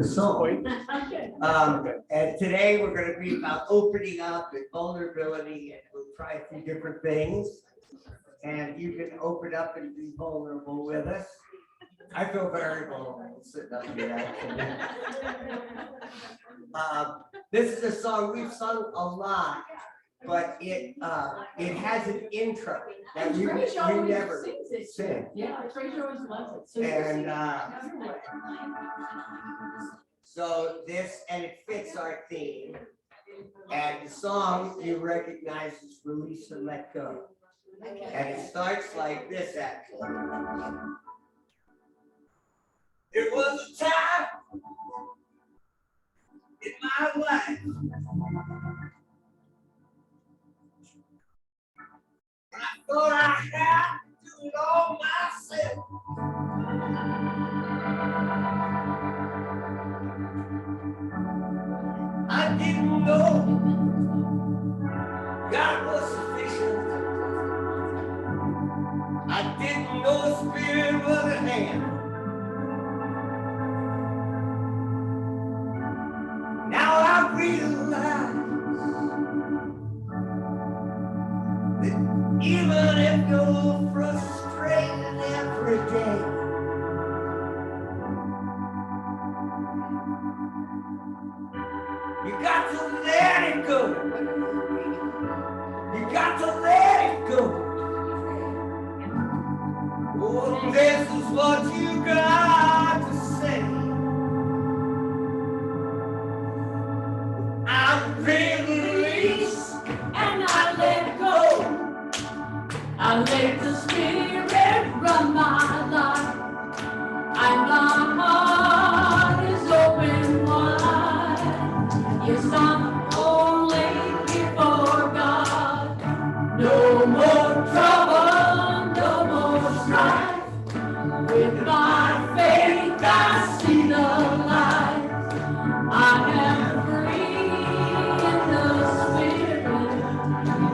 the song. Okay. And today we're going to be about opening up and vulnerability, and we'll try a few different things. And you can open up and be vulnerable with us. I feel very vulnerable sitting up here actually. This is a song we've sung a lot, but it has an intro that we never sing. Yeah, Tracy always loves it. So And so this, and it fits our theme. And the song you recognize is Release and Let Go. And it starts like this actually. There was a time in my life I thought I had to do it all myself. I didn't know God was sufficient. I didn't know the Spirit was at hand. Now I realize that even if you're frustrated every day, you got to let it go. You got to let it go. Oh, this is what you got to say. I'm released and I let go. I let the Spirit run my life. And my heart is open wide. Yes, I'm only before God. No more trouble, no more strife. With my faith, I see the light. I am free in the Spirit.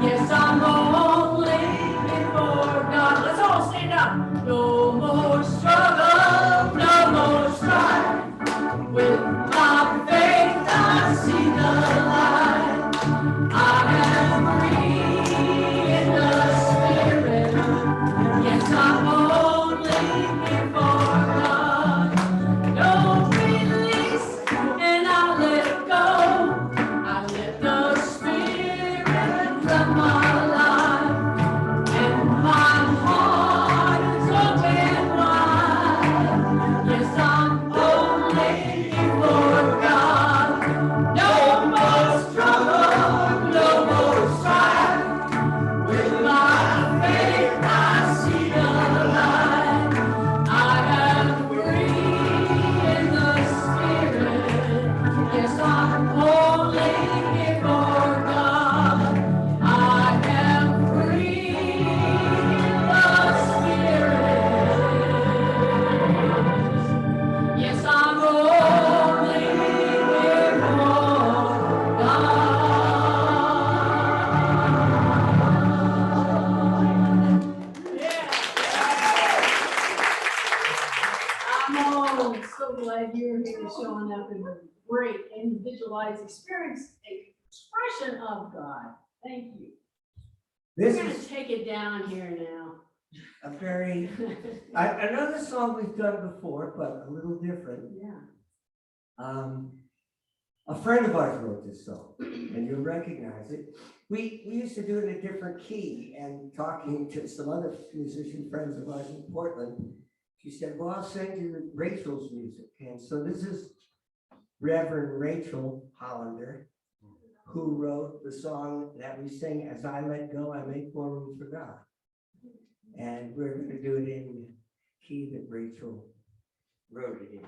Yes, I'm only before God. Let's all stand up. No more struggle, no more strife. With my faith, I see the light. I am free in the Spirit. Yes, I'm only before God. No release, and I let go. I let the Spirit run my life, and my heart is open wide. Yes, I'm only before God. No more struggle, no more strife. With my faith, I see the light. I am free in the Spirit. Yes, I'm only before God. I am free in the Spirit. Yes, I'm only before God. Yeah. I'm so glad you're here showing up in a great individualized experience, expression of God. Thank you. We're This going to is take it down here now. a very, another song we've done before, but a little different. Yeah. A friend of ours wrote this song, and you'll recognize it. We used to do it in a different key, and talking to some other musician friends of ours in Portland, she said, well, I'll send you Rachel's music. And so this is Reverend Rachel Hollander, who wrote the song that we sing, As I Let Go, I Make More Room for God. And we're going to do it in the key that Rachel wrote it in.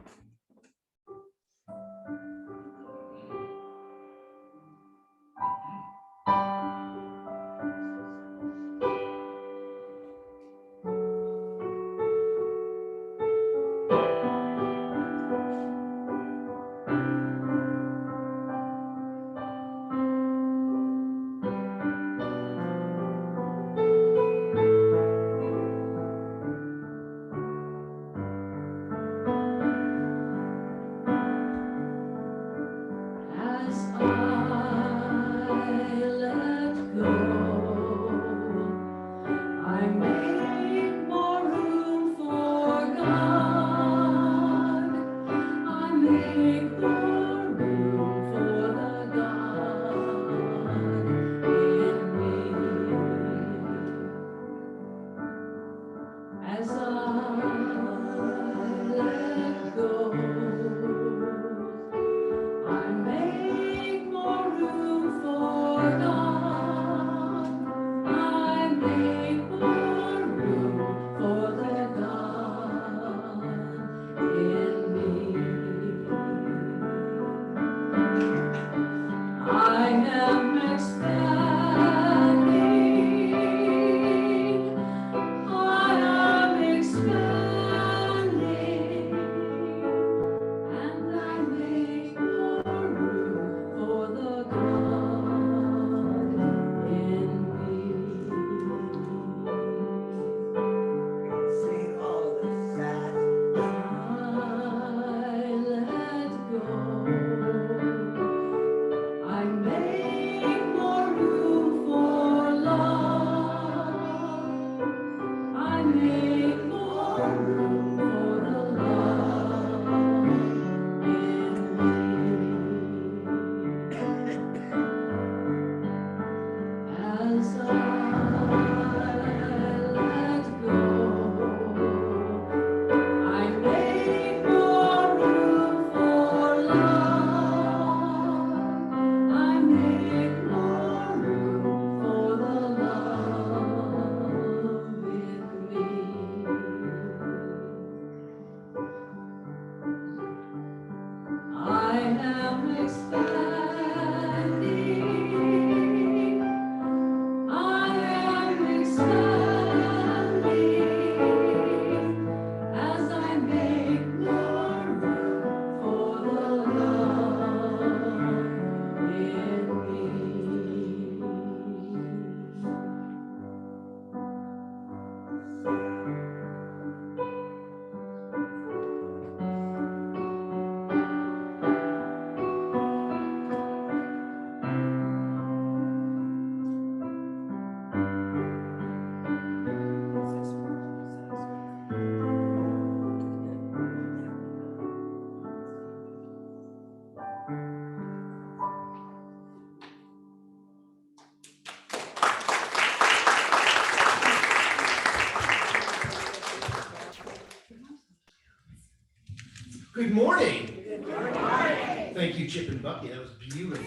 Good morning. Good morning. Thank you, Chip and Bucky. That was beautiful.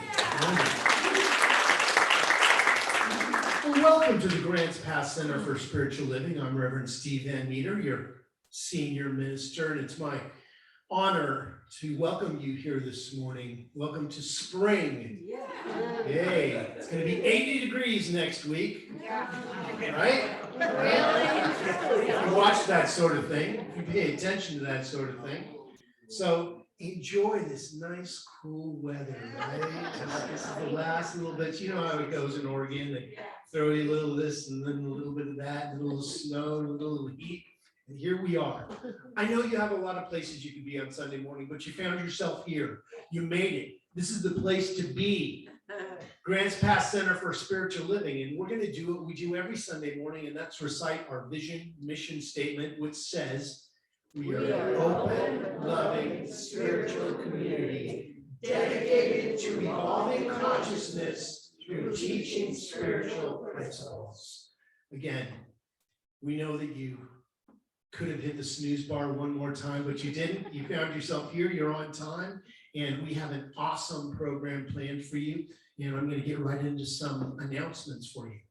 Well, welcome to the Grants Pass Center for Spiritual Living. I'm Reverend Steve Van Meter, your senior minister, and it's my honor to welcome you here this morning. Welcome to spring. Yay. It's going to be 80 degrees next week. Right? Really? If you watch that sort of thing, if you pay attention to that sort of thing. So enjoy this nice, cool weather, right? This is the last little bit. You know how it goes in Oregon. They throw you a little of this and then a little bit of that, and a little snow and a little heat. And here we are. I know you have a lot of places you could be on Sunday morning, but you found yourself here. You made it. This is the place to be. Grants Pass Center for Spiritual Living. And we're going to do what we do every Sunday morning, and that's recite our vision, mission statement, which says, we are an open, loving, spiritual community dedicated to evolving consciousness through teaching spiritual principles. Again, we know that you could have hit the snooze bar one more time, but you didn't. You found yourself here, you're on time, and we have an awesome program planned for you. And I'm going to get right into some announcements for you.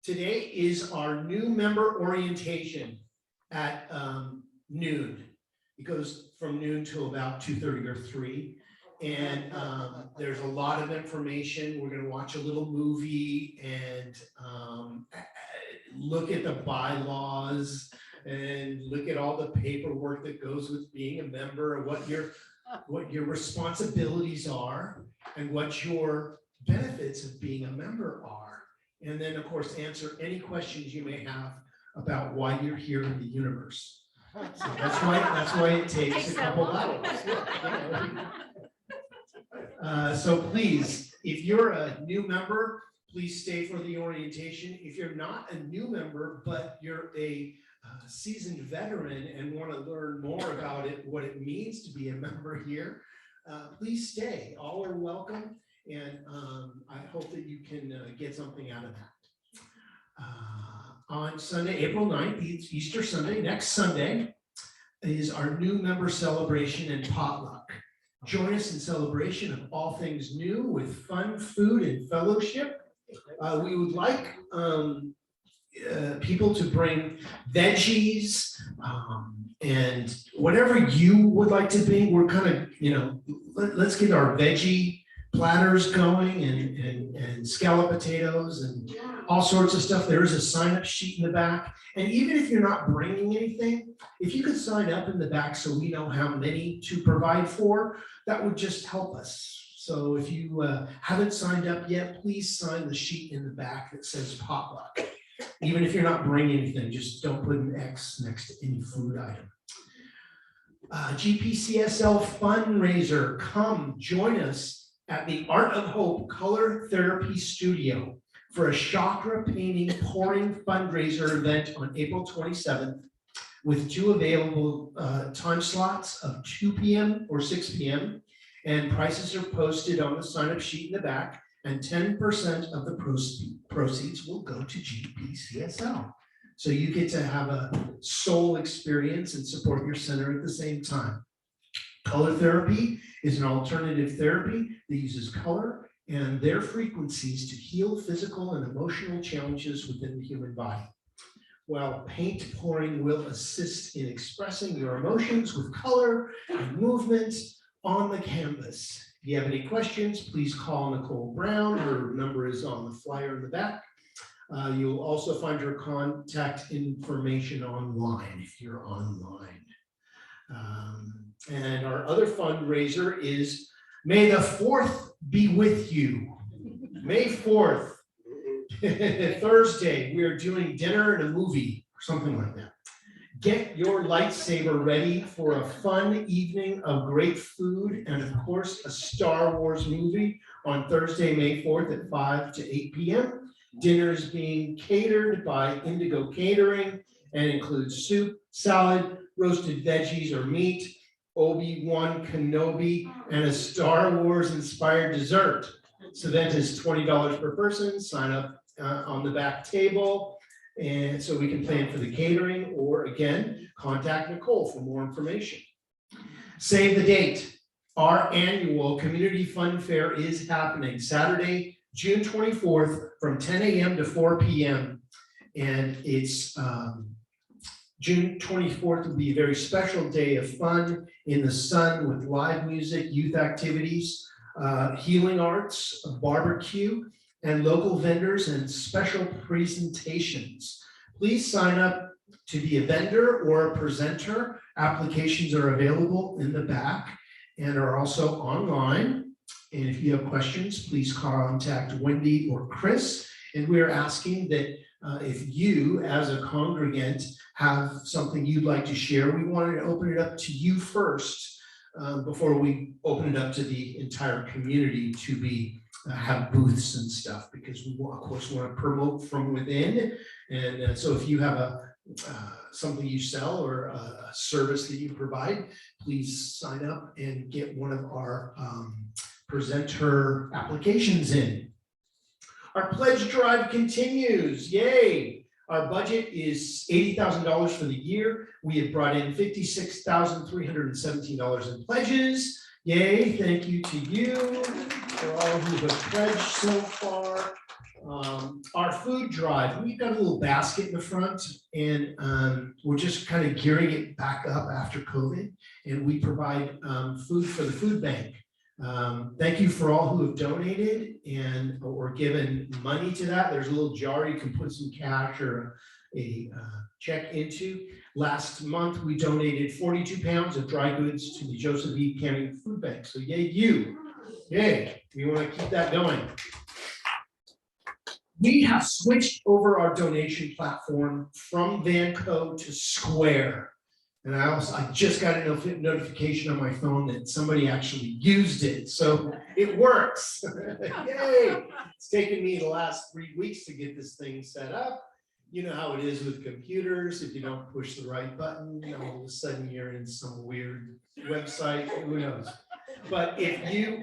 Today is our new member orientation at noon. It goes from noon till about 2:30 or 3. And there's a lot of information. We're going to watch a little movie and look at the bylaws and look at all the paperwork that goes with being a member, what your responsibilities are and what your benefits of being a member are. And then, of course, answer any questions you may have about why you're here in the universe. So that's why it takes a couple hours. So please, if you're a new member, please stay for the orientation. If you're not a new member, but you're a seasoned veteran and want to learn more about it, what it means to be a member here, please stay. All are welcome, and I hope that you can get something out of that. On Sunday, April 9th, it's Easter Sunday, next Sunday, is our new member celebration and potluck. Join us in celebration of all things new with fun, food, and fellowship. We would like people to bring veggies and whatever you would like to bring. We're kind of, let's get our veggie platters going and scallop potatoes and all sorts of stuff. There is a sign-up sheet in the back. And even if you're not bringing anything, if you could sign up in the back so we know how many to provide for, that would just help us. So if you haven't signed up yet, please sign the sheet in the back that says potluck. Even if you're not bringing anything, just don't put an X next to any food item. GPCSL fundraiser, come join us at the Art of Hope Color Therapy Studio for a chakra painting pouring fundraiser event on April 27th with 2 available time slots of 2 p.m. or 6 p.m. And prices are posted on the sign-up sheet in the back, and 10% of the proceeds will go to GPCSL. So you get to have a soul experience and support your center at the same time. Color therapy is an alternative therapy that uses color and their frequencies to heal physical and emotional challenges within the human body. While paint pouring will assist in expressing your emotions with color and movement on the canvas. If you have any questions, please call Nicole Brown. Her number is on the flyer in the back. You'll also find her contact information online if you're online. And our other fundraiser is May the 4th be with you. May 4th, Thursday, we are doing dinner and a movie or something like that. Get your lightsaber ready for a fun evening of great food and of course a Star Wars movie on Thursday, May 4th at 5 to 8 p.m. Dinner is being catered by Indigo Catering and includes soup, salad, roasted veggies or meat, Obi-Wan Kenobi, and a Star Wars inspired dessert. This event is $20 per person. Sign up on the back table. And so we can plan for the catering, or again, contact Nicole for more information. Save the date. Our annual Community Fun Fair is happening Saturday, June 24th from 10 a.m. to 4 p.m. And it's June 24th will be a very special day of fun in the sun with live music, youth activities, healing arts, a barbecue, and local vendors and special presentations. Please sign up to be a vendor or a presenter. Applications are available in the back and are also online. And if you have questions, please contact Wendy or Chris. And we're asking that if you, as a congregant, have something you'd like to share, we wanted to open it up to you first before we open it up to the entire community to be have booths and stuff, because we of course want to promote from within. And so if you have a something you sell or a service that you provide, please sign up and get one of our presenter applications in. Our pledge drive continues. Yay! Our budget is $80,000 for the year. We have brought in $56,317 in pledges. Yay, thank you to you for all who have pledged so far. Our food drive, we've got a little basket in the front, and we're just kind of gearing it back up after COVID, and we provide food for the food bank. Thank you for all who have donated and or given money to that. There's a little jar you can put some cash or a check into. Last month, we donated 42 pounds of dry goods to the Joseph E. Canning Food Bank. So yay, you. Yay, we want to keep that going. We have switched over our donation platform from Vanco to Square. And I just got a notification on my phone that somebody actually used it. So it works. Yay. It's taken me the last 3 weeks to get this thing set up. You know how it is with computers. If you don't push the right button, all of a sudden you're in some weird website, who knows. But if you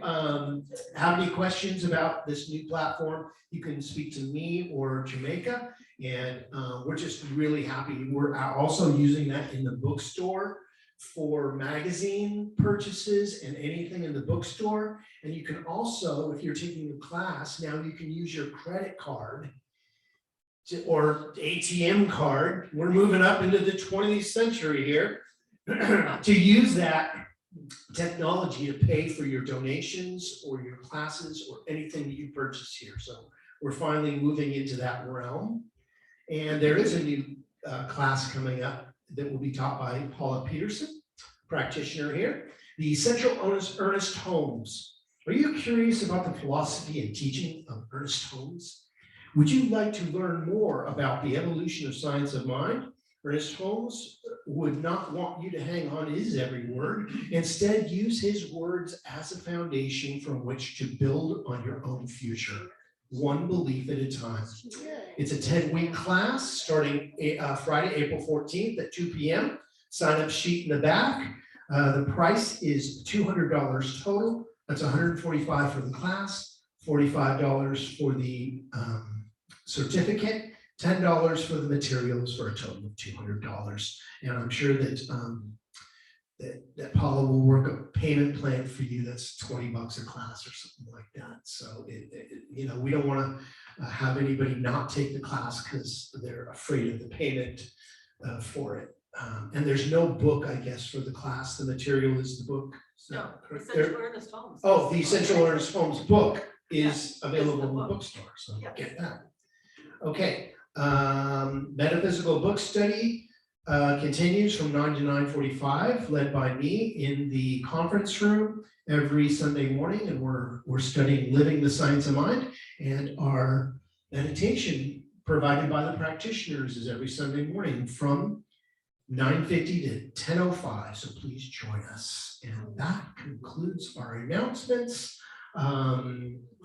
have any questions about this new platform, you can speak to me or Jamaica. And we're just really happy. We're also using that in the bookstore for magazine purchases and anything in the bookstore. And you can also, if you're taking a class, now you can use your credit card or ATM card. We're moving up into the 20th century here to use that technology to pay for your donations or your classes or anything that you purchase here. So we're finally moving into that realm. And there is a new class coming up that will be taught by Paula Peterson, practitioner here. The Essential Ernest Holmes. Are you curious about the philosophy and teaching of Ernest Holmes? Would you like to learn more about the evolution of science of mind? Ernest Holmes would not want you to hang on his every word. Instead, use his words as a foundation from which to build on your own future, one belief at a time. It's a 10-week class starting Friday, April 14th at 2 p.m. Sign-up sheet in the back. The price is $200 total. That's $145 for the class, $45 for the certificate, $10 for the materials, for a total of $200. And I'm sure that that Paula will work a payment plan for you that's $20 a class or something like that. So you know, we don't want to have anybody not take the class because they're afraid of the payment for it. And there's no book, I guess, for the class. The material is the book. No, No, correct. Essential Ernest Holmes. Oh, the Essential Ernest Holmes book is Yeah, available it's in the the book. bookstore, so Yeah. get that. Okay, metaphysical book study continues from 9 to 9:45, led by me in the conference room every Sunday morning, and we're studying Living the Science of Mind, and our meditation provided by the practitioners is every Sunday morning from 9:50 to 10:05, so please join us. And that concludes our announcements.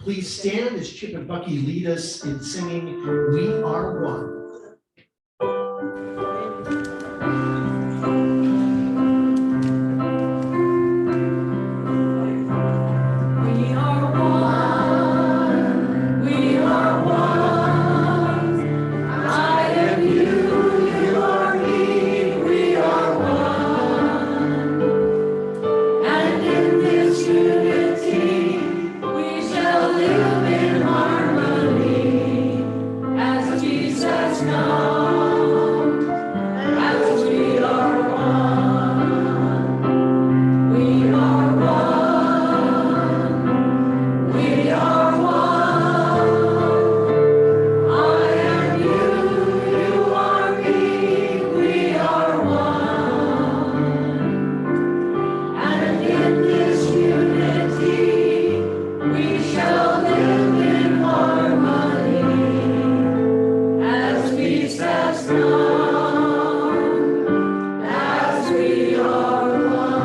Please stand as Chip and Bucky lead us in singing We Are One. We are one, we are one. I am you, you are me, we are one. And in this unity, we shall live in harmony as Jesus come, as we are one. We are one. We are one. I am you, you are me, we are one. And in this unity, we shall live in harmony as we stand strong, as we are one.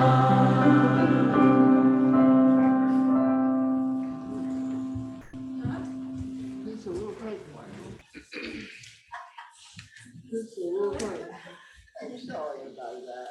It's a little tight one. It's a little tight. I'm sorry about that.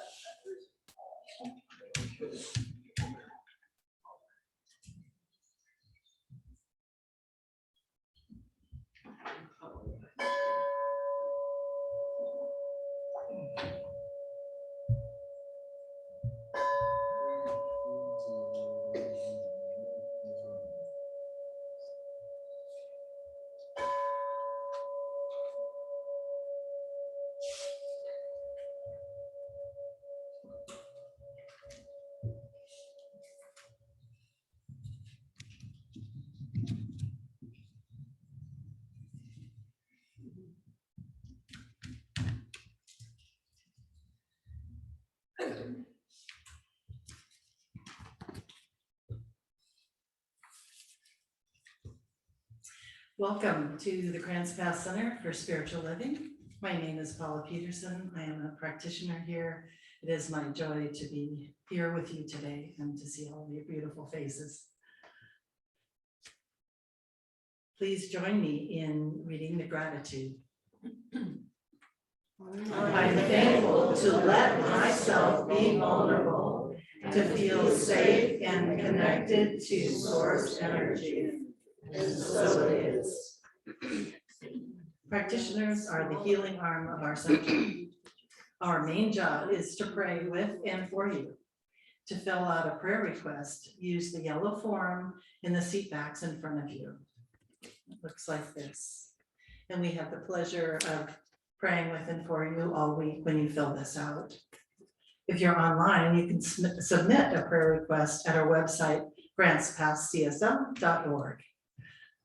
Welcome to the Grants Pass Center for Spiritual Living. My name is Paula Peterson. I am a practitioner here. It is my joy to be here with you today and to see all your beautiful faces. Please join me in reading the gratitude. I'm thankful to let myself be vulnerable, to feel safe and connected to source energy. And so it is. Practitioners are the healing arm of our center. Our main job is to pray with and for you. To fill out a prayer request, use the yellow form in the seat backs in front of you. It looks like this. And we have the pleasure of praying with and for you all week when you fill this out. If you're online, you can submit a prayer request at our website, grantspasscsm.org.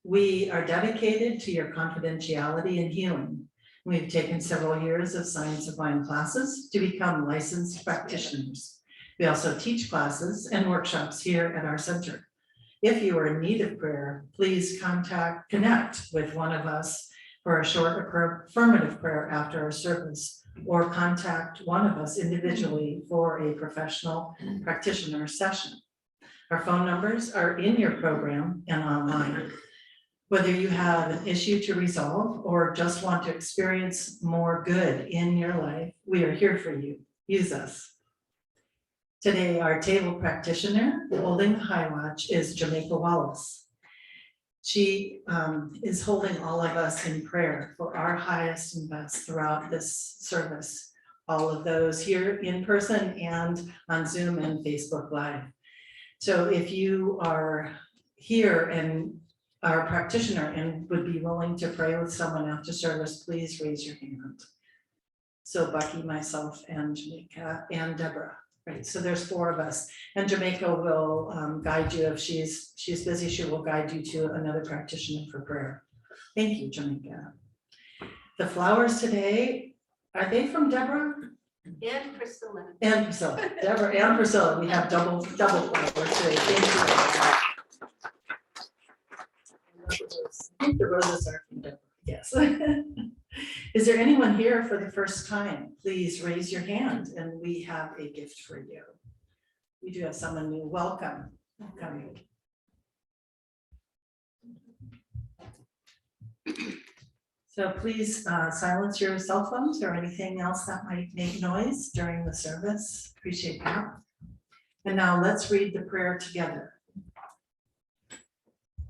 We are dedicated to your confidentiality and healing. We've taken several years of Science of Mind classes to become licensed practitioners. We also teach classes and workshops here at our center. If you are in need of prayer, please connect with one of us for a short affirmative prayer after our service, or contact one of us individually for a professional practitioner session. Our phone numbers are in your program and online. Whether you have an issue to resolve or just want to experience more good in your life, we are here for you. Use us. Today, our table practitioner holding the high watch is Jamaica Wallace. She is holding all of us in prayer for our highest and best throughout this service, all of those here in person and on Zoom and Facebook Live. So if you are here and are a practitioner and would be willing to pray with someone after service, please raise your hand. So Bucky, myself, and Jamaica, and Deborah Right, so there's 4 of us, and Jamaica will guide you if she's busy, she will guide you to another practitioner for prayer. Thank you, Jamaica. The flowers today, are they from Deborah? And Priscilla. And Priscilla, Deborah and Priscilla, we have double flowers today, thank you. I think the roses are from Deborah, yes. Is there anyone here for the first time? Please raise your hand and we have a gift for you. We do have someone new, welcome. Welcome. So please silence your cell phones or anything else that might make noise during the service. Appreciate that. And now let's read the prayer together.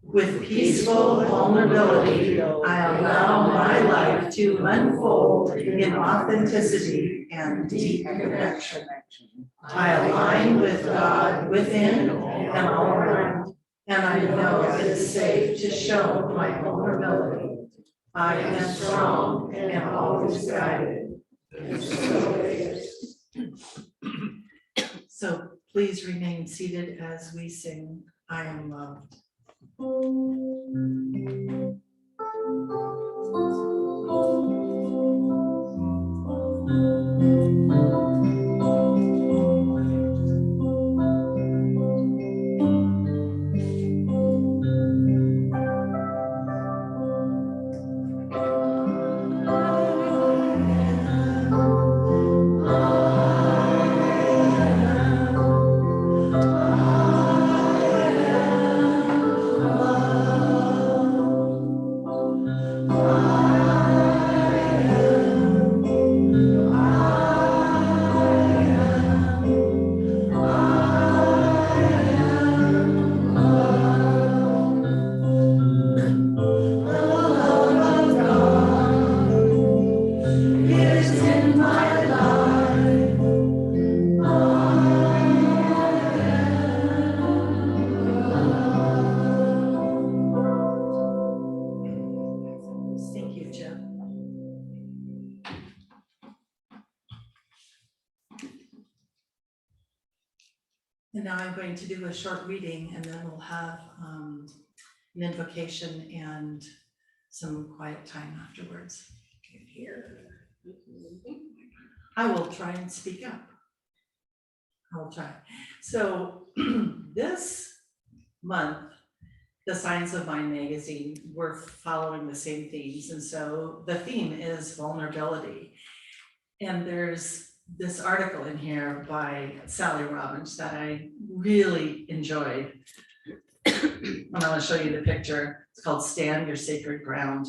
With peaceful vulnerability, I allow my life to unfold in authenticity and deep connection. I align with God within and all around, and I know it is safe to show my vulnerability. I am strong and always guided. So please remain seated as we sing, I Am Loved. Thank you, Jeff. And now I'm going to do a short reading and then we'll have an invocation and some quiet time afterwards. Here. I will try and speak up. I'll try. So this month, the Science of Mind magazine, we're following the same themes. And so the theme is vulnerability. And there's this article in here by Sally Robbins that I really enjoyed. And I want to show you the picture. It's called Stand Your Sacred Ground.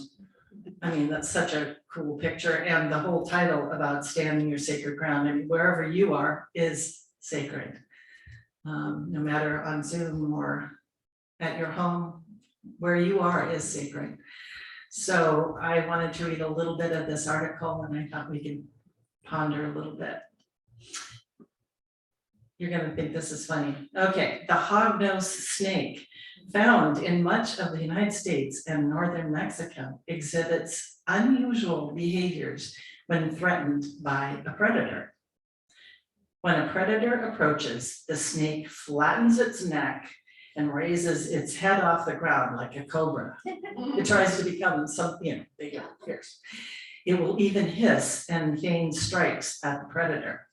I mean, that's such a cool picture. And the whole title about standing your sacred ground, and wherever you are is sacred. No matter on Zoom or at your home, where you are is sacred. So I wanted to read a little bit of this article and I thought we could ponder a little bit. You're gonna think this is funny. Okay, the hognose snake, found in much of the United States and northern Mexico, exhibits unusual behaviors when threatened by a predator. When a predator approaches, the snake flattens its neck and raises its head off the ground like a cobra. It tries to become something, bigger, fierce. It will even hiss and feign strikes at the predator.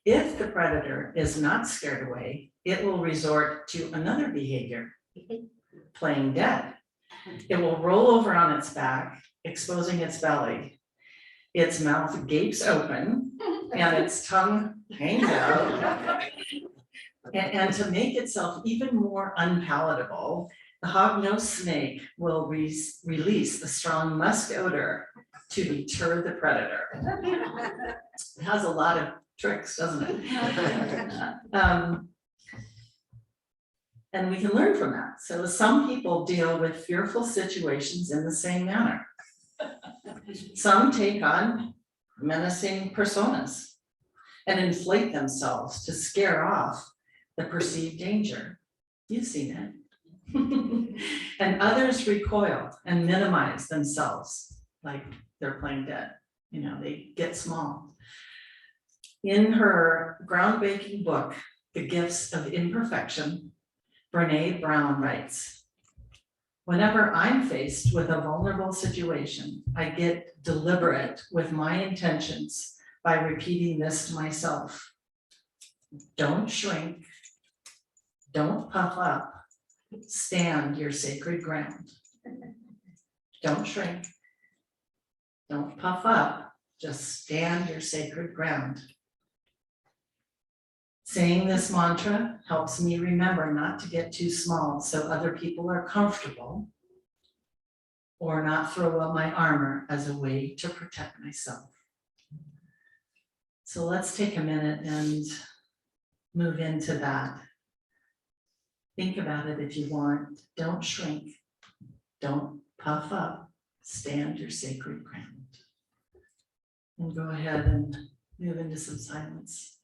If the predator is not scared away, it will resort to another behavior, playing dead. It will roll over on its back, exposing its belly. Its mouth gapes open and its tongue hangs out. And to make itself even more unpalatable, the hognose snake will release the strong musk odor to deter the predator. It has a lot of tricks, doesn't it? And we can learn from that. So some people deal with fearful situations in the same manner. Some take on menacing personas and inflate themselves to scare off the perceived danger. You've seen it. And others recoil and minimize themselves like they're playing dead. You know, they get small. In her groundbreaking book, The Gifts of Imperfection, Brene Brown writes, "Whenever I'm faced with a vulnerable situation, I get deliberate with my intentions by repeating this to myself. Don't shrink, don't puff up, stand your sacred ground." Don't shrink, don't puff up, just stand your sacred ground. Saying this mantra helps me remember not to get too small so other people are comfortable, or not throw up my armor as a way to protect myself. So let's take a minute and move into that. Think about it if you want. Don't shrink, don't puff up, stand your sacred ground. And go ahead and move into some silence.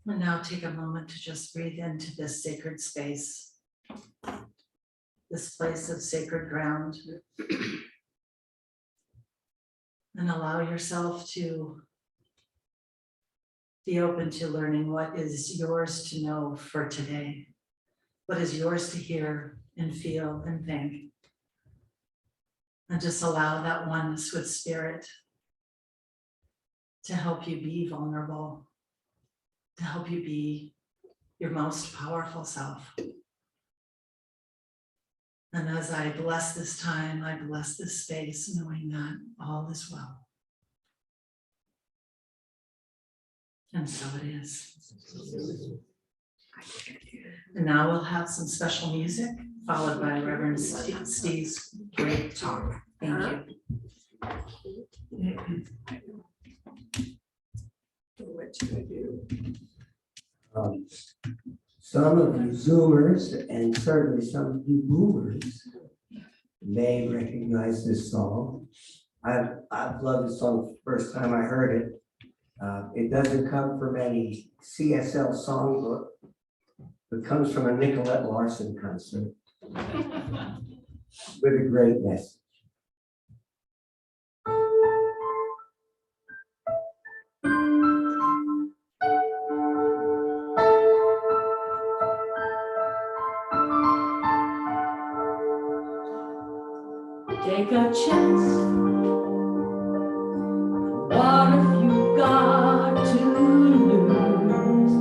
And now take a moment to just breathe into this sacred space, this place of sacred ground. And allow yourself to be open to learning what is yours to know for today, what is yours to hear and feel and think. And just allow that oneness with spirit to help you be vulnerable, to help you be your most powerful self. And as I bless this time, I bless this space, knowing that all is well. And so it is. And now we'll have some special music, followed by Reverend Steve's great talk. Thank you. What should I do? Some of you Zoomers and certainly some of you Boomers may recognize this song. I've loved this song the first time I heard it. It doesn't come from any CSL songbook. It comes from a Nicolette Larson concert with a great message. Take a chance. What have you got to lose?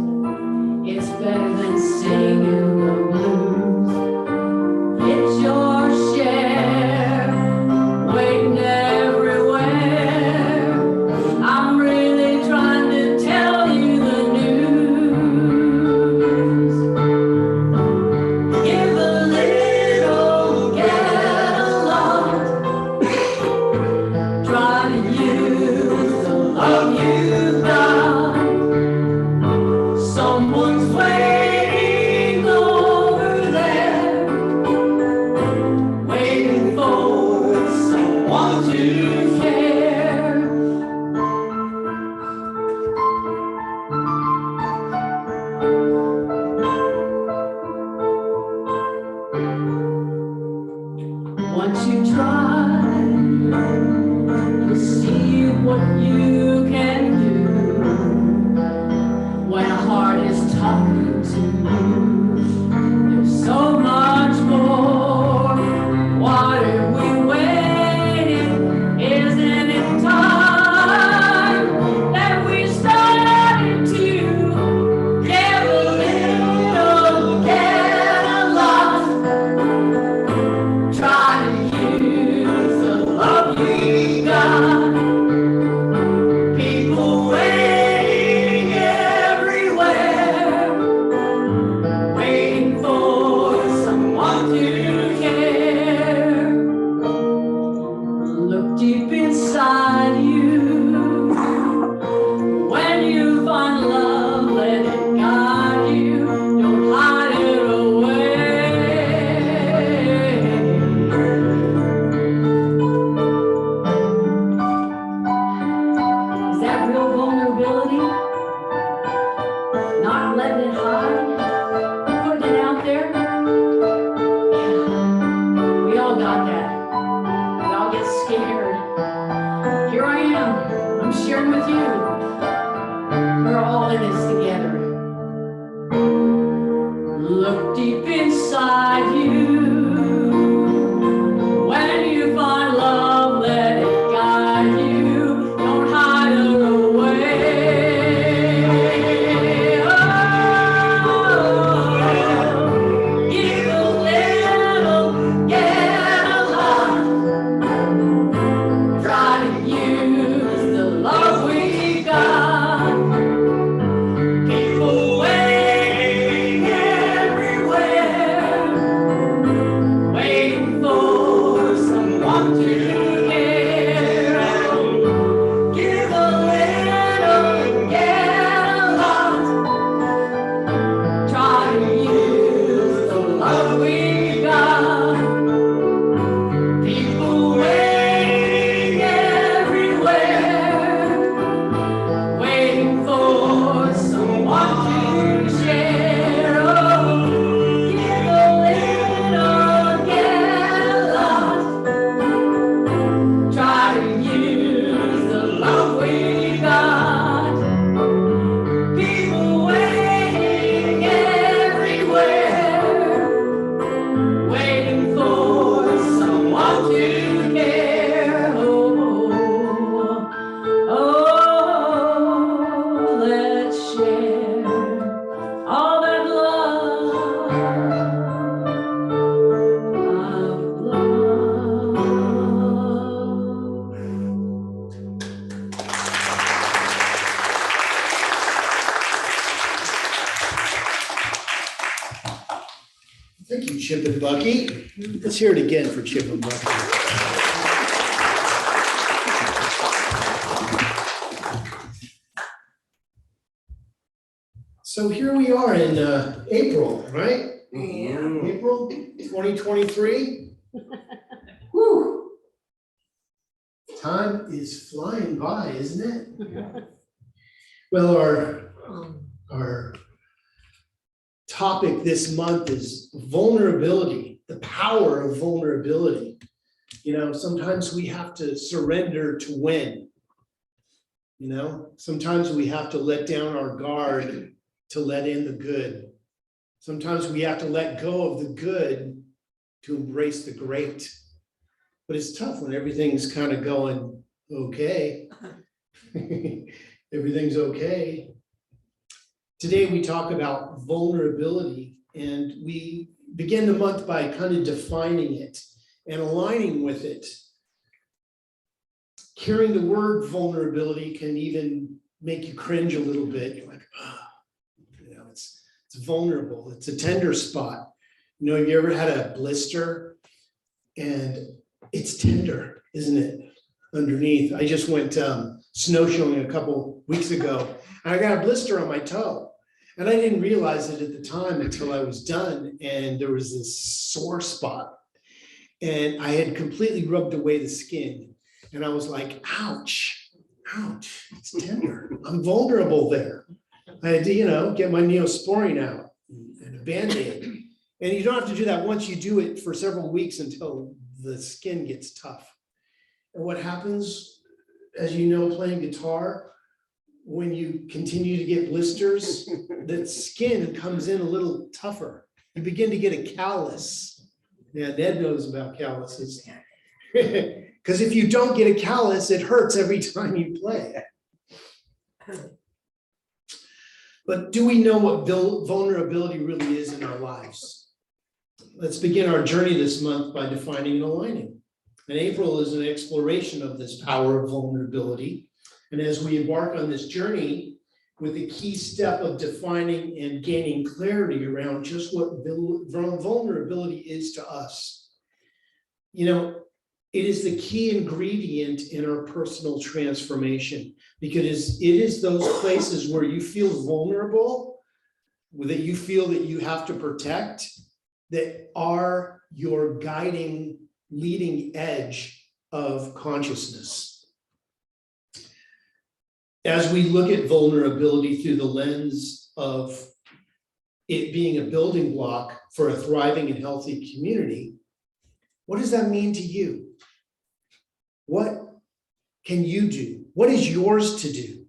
It's better than singing the blues. It's your share, waiting everywhere. I'm really trying to tell you the news. Give a little, get a lot. Try to use the love you got. Someone's waiting over there, waiting for someone to care. Once you try, you'll see what you can do when a heart is talking to you. There's so much more. Why are we waiting? Isn't it time that we started to give a little, get a lot? Try to use the love we got. Look deep inside you. When you find love, let it guide you. Don't hide her away. Oh, give a little, get a lot. Try to use the love we got. People waiting everywhere, waiting for someone to care. Give a little, get a lot. Try to use the love we got. People waiting everywhere, waiting for someone to share. Oh, give a little, get a lot. Try to use the love we got. People waiting everywhere, waiting for someone to care. Oh, let's share all that love, of love. Thank you, Chip and Bucky. Let's hear it again for Chip and Bucky. So here we are in April, right? April 2023. Whew. Time is flying by, isn't it? Well, our topic this month is vulnerability, the power of vulnerability. You know, sometimes we have to surrender to win. You know, sometimes we have to let down our guard to let in the good. Sometimes we have to let go of the good to embrace the great. But it's tough when everything's kind of going okay. Everything's okay. Today we talk about vulnerability, and we begin the month by kind of defining it and aligning with it. Hearing the word vulnerability can even make you cringe a little bit. You're like, oh, you know, it's vulnerable. It's a tender spot. You know, have you ever had a blister? And it's tender, isn't it? Underneath. I just went snowshoeing a couple weeks ago, and I got a blister on my toe. And I didn't realize it at the time until I was done, and there was this sore spot. And I had completely rubbed away the skin. And I was like, ouch, ouch, it's tender. I'm vulnerable there. I had to, you know, get my Neosporin out and a Band-Aid. And you don't have to do that once. You do it for several weeks until the skin gets tough. And what happens, as you know, playing guitar, when you continue to get blisters, the skin comes in a little tougher. You begin to get a callus. Yeah, Ned knows about calluses. Because if you don't get a callus, it hurts every time you play. But do we know what vulnerability really is in our lives? Let's begin our journey this month by defining and aligning. And April is an exploration of this power of vulnerability. And as we embark on this journey, with the key step of defining and gaining clarity around just what vulnerability is to us. You know, it is the key ingredient in our personal transformation, because it is those places where you feel vulnerable, that you feel that you have to protect, that are your guiding, leading edge of consciousness. As we look at vulnerability through the lens of it being a building block for a thriving and healthy community, what does that mean to you? What can you do? What is yours to do?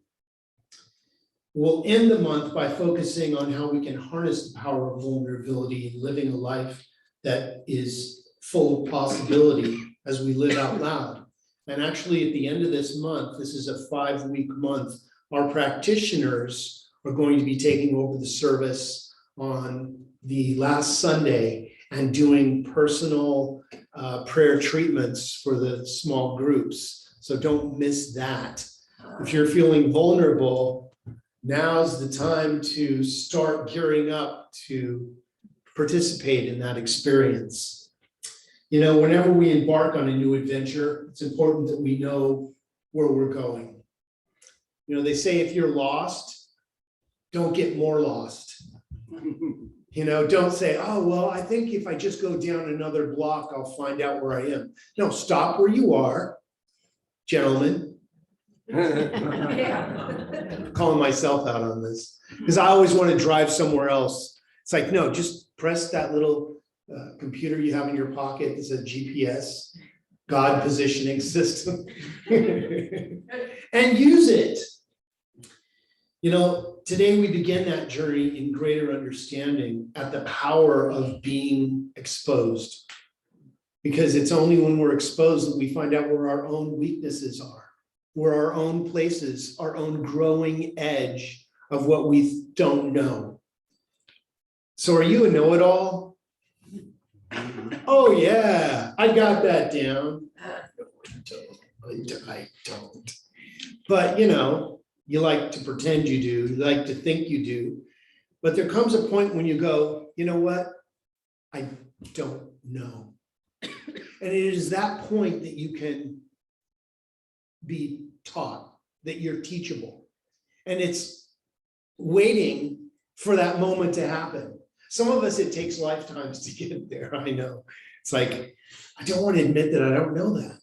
We'll end the month by focusing on how we can harness the power of vulnerability and living a life that is full of possibility as we live out loud. And actually, at the end of this month, this is a 5-week month, our practitioners are going to be taking over the service on the last Sunday and doing personal prayer treatments for the small groups. So don't miss that. If you're feeling vulnerable, now's the time to start gearing up to participate in that experience. You know, whenever we embark on a new adventure, it's important that we know where we're going. You know, they say if you're lost, don't get more lost. You know, don't say, oh, well, I think if I just go down another block, I'll find out where I am. No, stop where you are, gentlemen. I'm calling myself out on this because I always want to drive somewhere else. It's like, no, just press that little computer you have in your pocket that says GPS, God positioning system, and use it. You know, today we begin that journey in greater understanding at the power of being exposed. Because it's only when we're exposed that we find out where our own weaknesses are, where our own places, our own growing edge of what we don't know. So are you a know-it-all? Oh yeah, I got that down. I don't. But you know, you like to pretend you do, you like to think you do. But there comes a point when you go, you know what? I don't know. And it is that point that you can be taught, that you're teachable. And it's waiting for that moment to happen. Some of us, it takes lifetimes to get there, I know. It's like, I don't want to admit that I don't know that,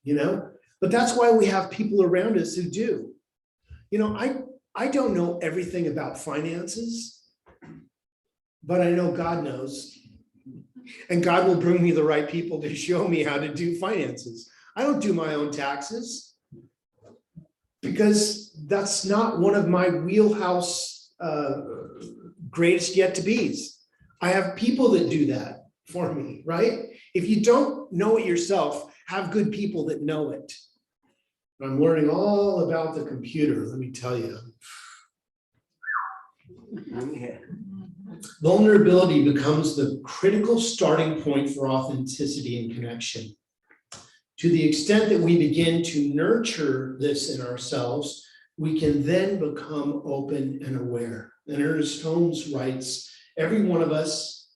you know? But that's why we have people around us who do. You know, I don't know everything about finances, but I know God knows. And God will bring me the right people to show me how to do finances. I don't do my own taxes because that's not one of my wheelhouse greatest yet to be's. I have people that do that for me, right? If you don't know it yourself, have good people that know it. I'm learning all about the computer, let me tell you. Yeah. Vulnerability becomes the critical starting point for authenticity and connection. To the extent that we begin to nurture this in ourselves, we can then become open and aware. And Ernest Holmes writes, every one of us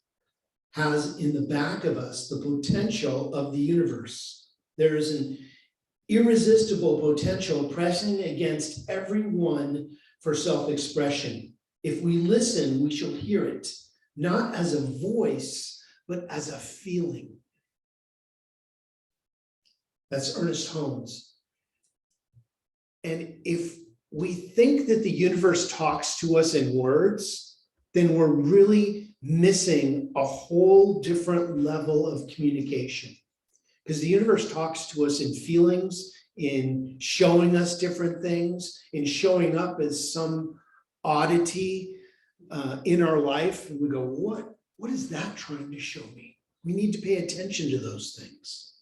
has in the back of us the potential of the universe. There is an irresistible potential pressing against everyone for self-expression. If we listen, we shall hear it, not as a voice, but as a feeling. That's Ernest Holmes. And if we think that the universe talks to us in words, then we're really missing a whole different level of communication. Because the universe talks to us in feelings, in showing us different things, in showing up as some oddity in our life. And we go, what is that trying to show me? We need to pay attention to those things.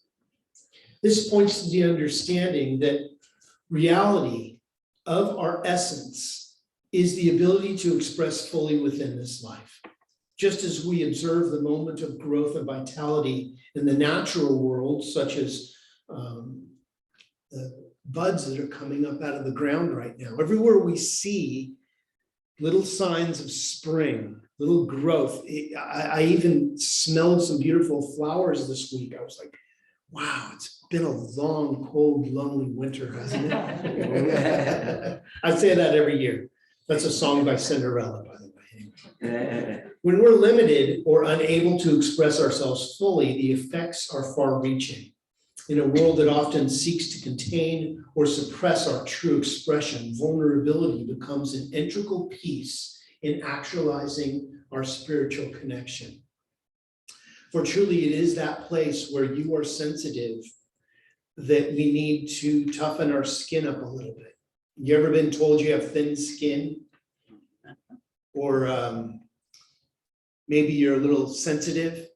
This points to the understanding that reality of our essence is the ability to express fully within this life. Just as we observe the moment of growth and vitality in the natural world, such as the buds that are coming up out of the ground right now. Everywhere we see little signs of spring, little growth. I even smelled some beautiful flowers this week. I was like, wow, it's been a long, cold, lonely winter, hasn't it? I say that every year. That's a song by Cinderella, by the way. When we're limited or unable to express ourselves fully, the effects are far-reaching. In a world that often seeks to contain or suppress our true expression, vulnerability becomes an integral piece in actualizing our spiritual connection. For truly, it is that place where you are sensitive that we need to toughen our skin up a little bit. You ever been told you have thin skin? Or maybe you're a little sensitive?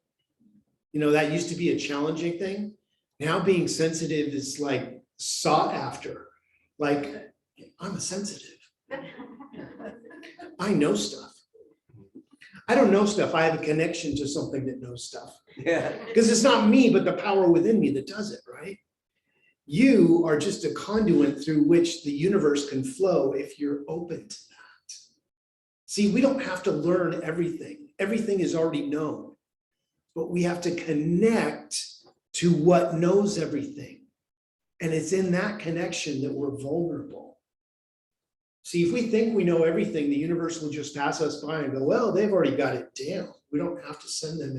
You know, that used to be a challenging thing. Now being sensitive is like sought after. Like, I'm a sensitive. I know stuff. I don't know stuff. I have a connection to something that knows stuff. Yeah. Because it's not me, but the power within me that does it, right? You are just a conduit through which the universe can flow if you're open to that. See, we don't have to learn everything. Everything is already known. But we have to connect to what knows everything. And it's in that connection that we're vulnerable. See, if we think we know everything, the universe will just pass us by and go, well, they've already got it down. We don't have to send them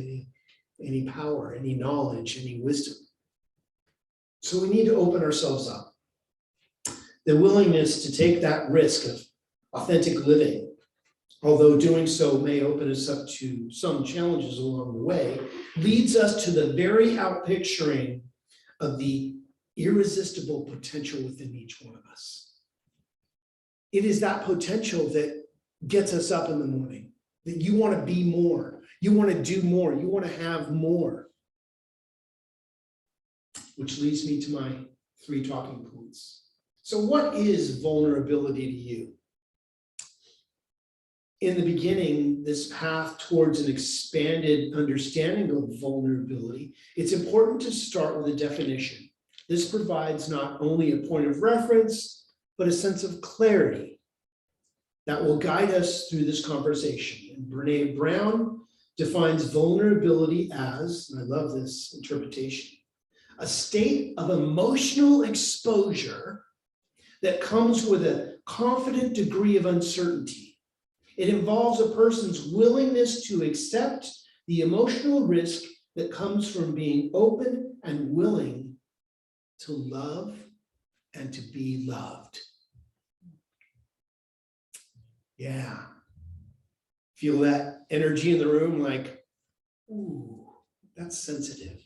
any power, any knowledge, any wisdom. So we need to open ourselves up. The willingness to take that risk of authentic living, although doing so may open us up to some challenges along the way, leads us to the very outpicturing of the irresistible potential within each one of us. It is that potential that gets us up in the morning, that you want to be more, you want to do more, you want to have more. Which leads me to my 3 talking points. So what is vulnerability to you? In the beginning, this path towards an expanded understanding of vulnerability, it's important to start with a definition. This provides not only a point of reference, but a sense of clarity that will guide us through this conversation. And Brené Brown defines vulnerability as, and I love this interpretation, a state of emotional exposure that comes with a confident degree of uncertainty. It involves a person's willingness to accept the emotional risk that comes from being open and willing to love and to be loved. Yeah. Feel that energy in the room, like, ooh, that's sensitive.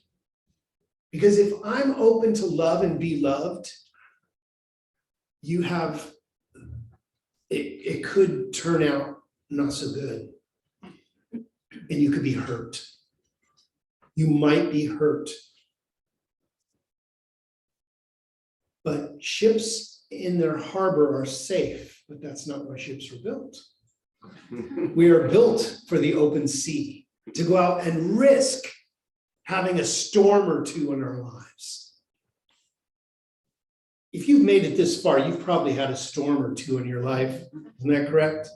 Because if I'm open to love and be loved, you have, it could turn out not so good. And you could be hurt. You might be hurt. But ships in their harbor are safe, but that's not why ships were built. We are built for the open sea, to go out and risk having a storm or two in our lives. If you've made it this far, you've probably had a storm or two in your life. Isn't that correct?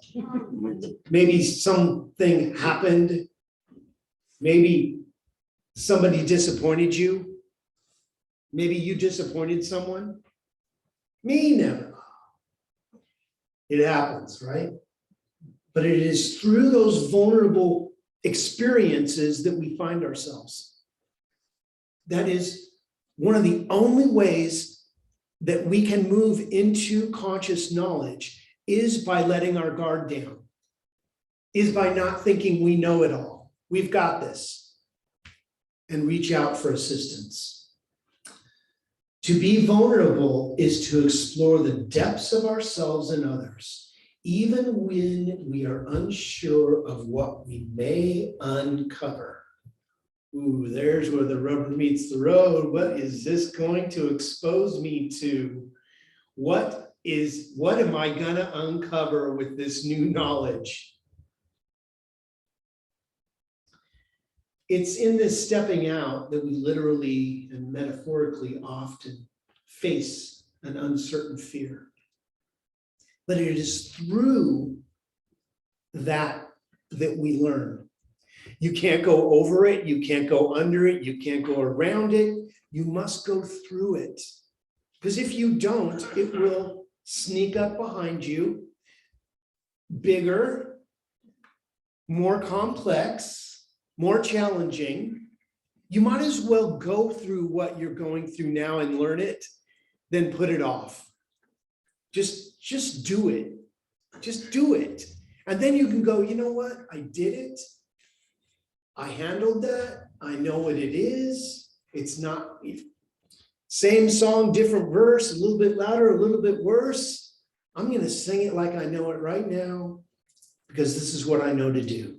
Maybe something happened. Maybe somebody disappointed you. Maybe you disappointed someone. Me, never. It happens, right? But it is through those vulnerable experiences that we find ourselves. That is one of the only ways that we can move into conscious knowledge is by letting our guard down, is by not thinking we know it all. We've got this, and reach out for assistance. To be vulnerable is to explore the depths of ourselves and others, even when we are unsure of what we may uncover. Ooh, there's where the rubber meets the road. What is this going to expose me to? What am I gonna uncover with this new knowledge? It's in this stepping out that we literally and metaphorically often face an uncertain fear. But it is through that we learn. You can't go over it, you can't go under it, you can't go around it, you must go through it. Because if you don't, it will sneak up behind you, bigger, more complex, more challenging. You might as well go through what you're going through now and learn it, than put it off. Just do it. Just do it. And then you can go, you know what? I did it. I handled that. I know what it is. It's not same song, different verse, a little bit louder, a little bit worse. I'm gonna sing it like I know it right now, because this is what I know to do.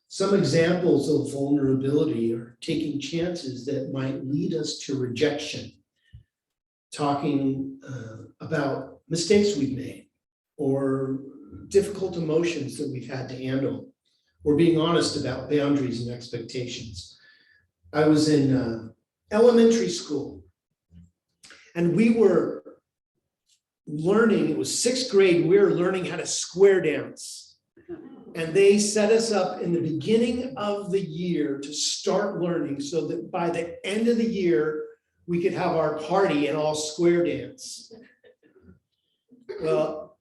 Some examples of vulnerability are taking chances that might lead us to rejection, talking about mistakes we've made, or difficult emotions that we've had to handle, or being honest about boundaries and expectations. I was in elementary school, and we were learning, it was 6th grade, we were learning how to square dance. And they set us up in the beginning of the year to start learning so that by the end of the year, we could have our party and all square dance. Well,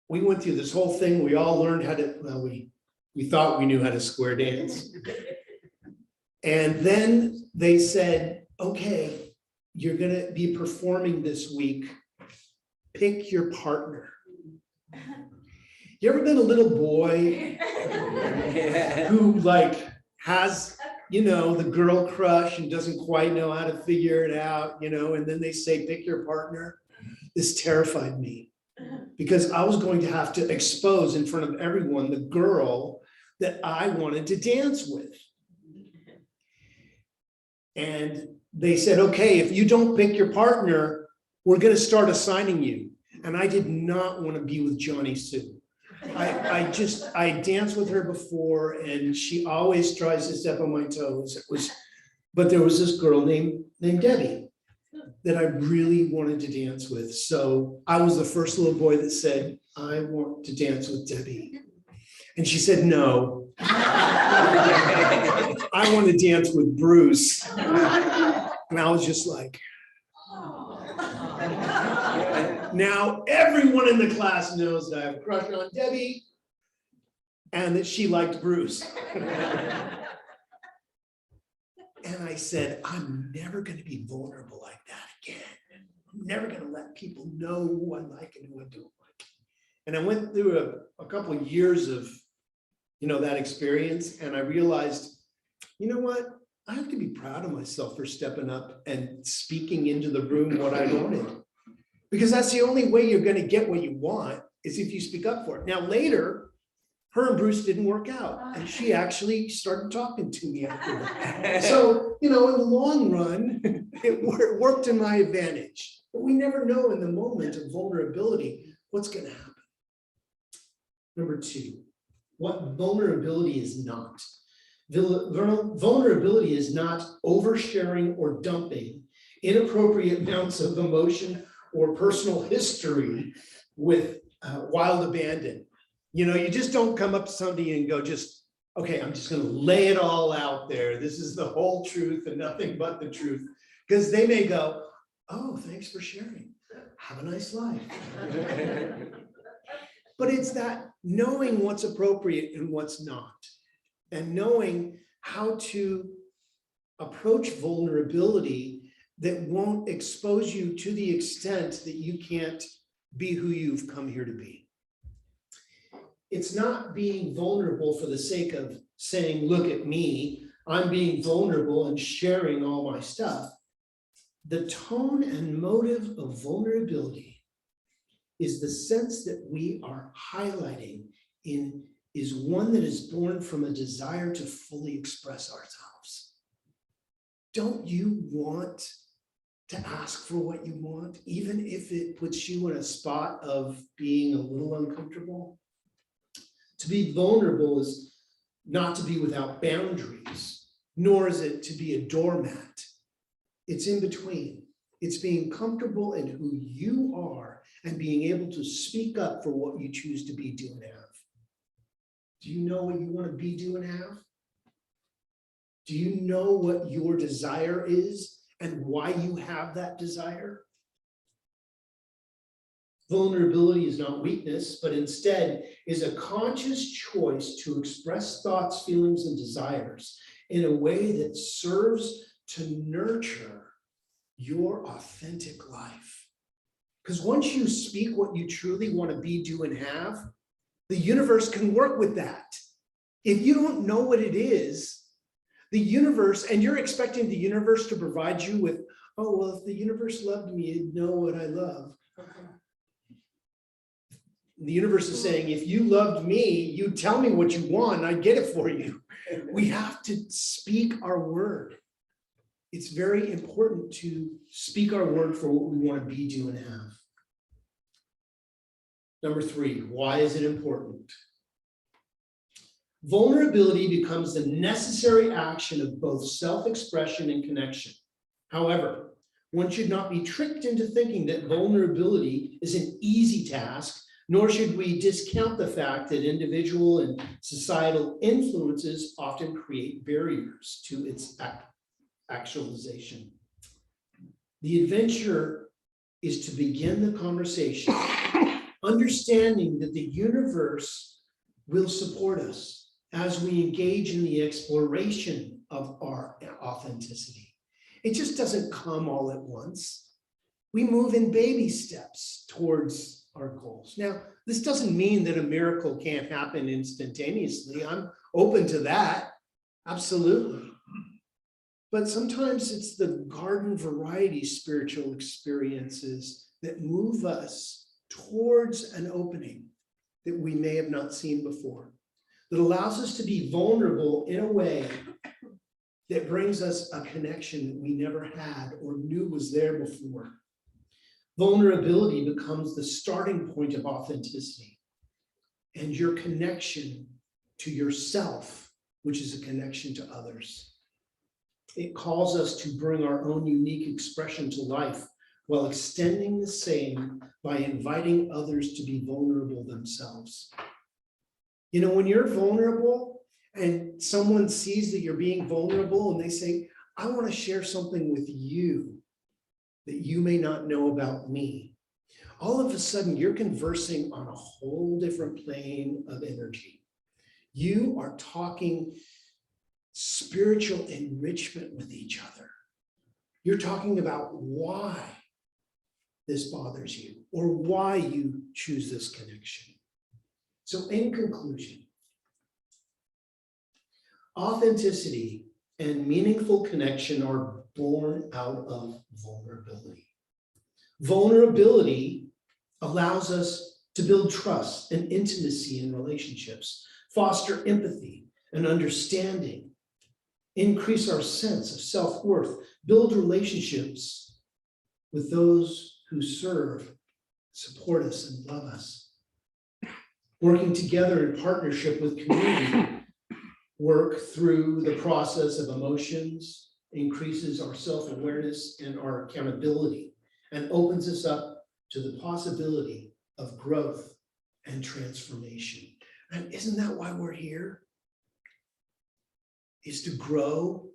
we went through this whole thing. We all learned how to, well, we thought we knew how to square dance. And then they said, okay, you're gonna be performing this week. Pick your partner. You ever been a little boy who like has, you know, the girl crush and doesn't quite know how to figure it out, you know, and then they say, pick your partner? This terrified me because I was going to have to expose in front of everyone the girl that I wanted to dance with. And they said, okay, if you don't pick your partner, we're gonna start assigning you. And I did not want to be with Johnny Sue. I danced with her before and she always tries to step on my toes. But there was this girl named Debbie that I really wanted to dance with. So I was the first little boy that said, I want to dance with Debbie. And she said, no. I want to dance with Bruce. And I was just like, now everyone in the class knows that I have a crush on Debbie and that she liked Bruce. And I said, I'm never going to be vulnerable like that again. I'm never going to let people know who I like and who I don't like. And I went through a couple of years of, you know, that experience, and I realized, you know what? I have to be proud of myself for stepping up and speaking into the room what I wanted. Because that's the only way you're going to get what you want is if you speak up for it. Now later, her and Bruce didn't work out, and she actually started talking to me after that. So, you know, in the long run, it worked to my advantage. But we never know in the moment of vulnerability what's going to happen. Number 2, what vulnerability is not. Vulnerability is not oversharing or dumping inappropriate amounts of emotion or personal history with wild abandon. You know, you just don't come up to somebody and go just, okay, I'm just gonna lay it all out there. This is the whole truth and nothing but the truth. Because they may go, oh, thanks for sharing. Have a nice life. But it's that knowing what's appropriate and what's not, and knowing how to approach vulnerability that won't expose you to the extent that you can't be who you've come here to be. It's not being vulnerable for the sake of saying, look at me, I'm being vulnerable and sharing all my stuff. The tone and motive of vulnerability is the sense that we are highlighting is one that is born from a desire to fully express ourselves. Don't you want to ask for what you want, even if it puts you in a spot of being a little uncomfortable? To be vulnerable is not to be without boundaries, nor is it to be a doormat. It's in between. It's being comfortable in who you are and being able to speak up for what you choose to be, do, and have. Do you know what you want to be, do, and have? Do you know what your desire is and why you have that desire? Vulnerability is not weakness, but instead is a conscious choice to express thoughts, feelings, and desires in a way that serves to nurture your authentic life. Because once you speak what you truly want to be, do, and have, the universe can work with that. If you don't know what it is, the universe, and you're expecting the universe to provide you with, oh, well, if the universe loved me, it'd know what I love. The universe is saying, if you loved me, you'd tell me what you want, and I'd get it for you. We have to speak our word. It's very important to speak our word for what we want to be, do, and have. Number 3, why is it important? Vulnerability becomes the necessary action of both self-expression and connection. However, one should not be tricked into thinking that vulnerability is an easy task, nor should we discount the fact that individual and societal influences often create barriers to its actualization. The adventure is to begin the conversation, understanding that the universe will support us as we engage in the exploration of our authenticity. It just doesn't come all at once. We move in baby steps towards our goals. Now, this doesn't mean that a miracle can't happen instantaneously. I'm open to that, absolutely. But sometimes it's the garden variety spiritual experiences that move us towards an opening that we may have not seen before, that allows us to be vulnerable in a way that brings us a connection that we never had or knew was there before. Vulnerability becomes the starting point of authenticity and your connection to yourself, which is a connection to others. It calls us to bring our own unique expression to life while extending the same by inviting others to be vulnerable themselves. You know, when you're vulnerable and someone sees that you're being vulnerable and they say, I want to share something with you that you may not know about me, all of a sudden you're conversing on a whole different plane of energy. You are talking spiritual enrichment with each other. You're talking about why this bothers you or why you choose this connection. So in conclusion, authenticity and meaningful connection are born out of vulnerability. Vulnerability allows us to build trust and intimacy in relationships, foster empathy and understanding, increase our sense of self-worth, build relationships with those who serve, support us, and love us. Working together in partnership with community, work through the process of emotions, increases our self-awareness and our accountability, and opens us up to the possibility of growth and transformation. And isn't that why we're here? Is to grow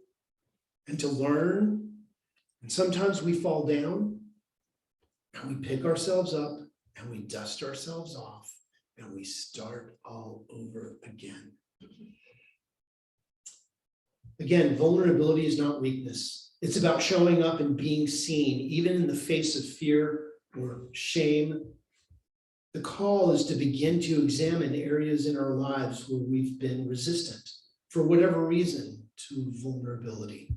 and to learn. And sometimes we fall down and we pick ourselves up and we dust ourselves off and we start all over again. Again, vulnerability is not weakness. It's about showing up and being seen, even in the face of fear or shame. The call is to begin to examine areas in our lives where we've been resistant, for whatever reason, to vulnerability.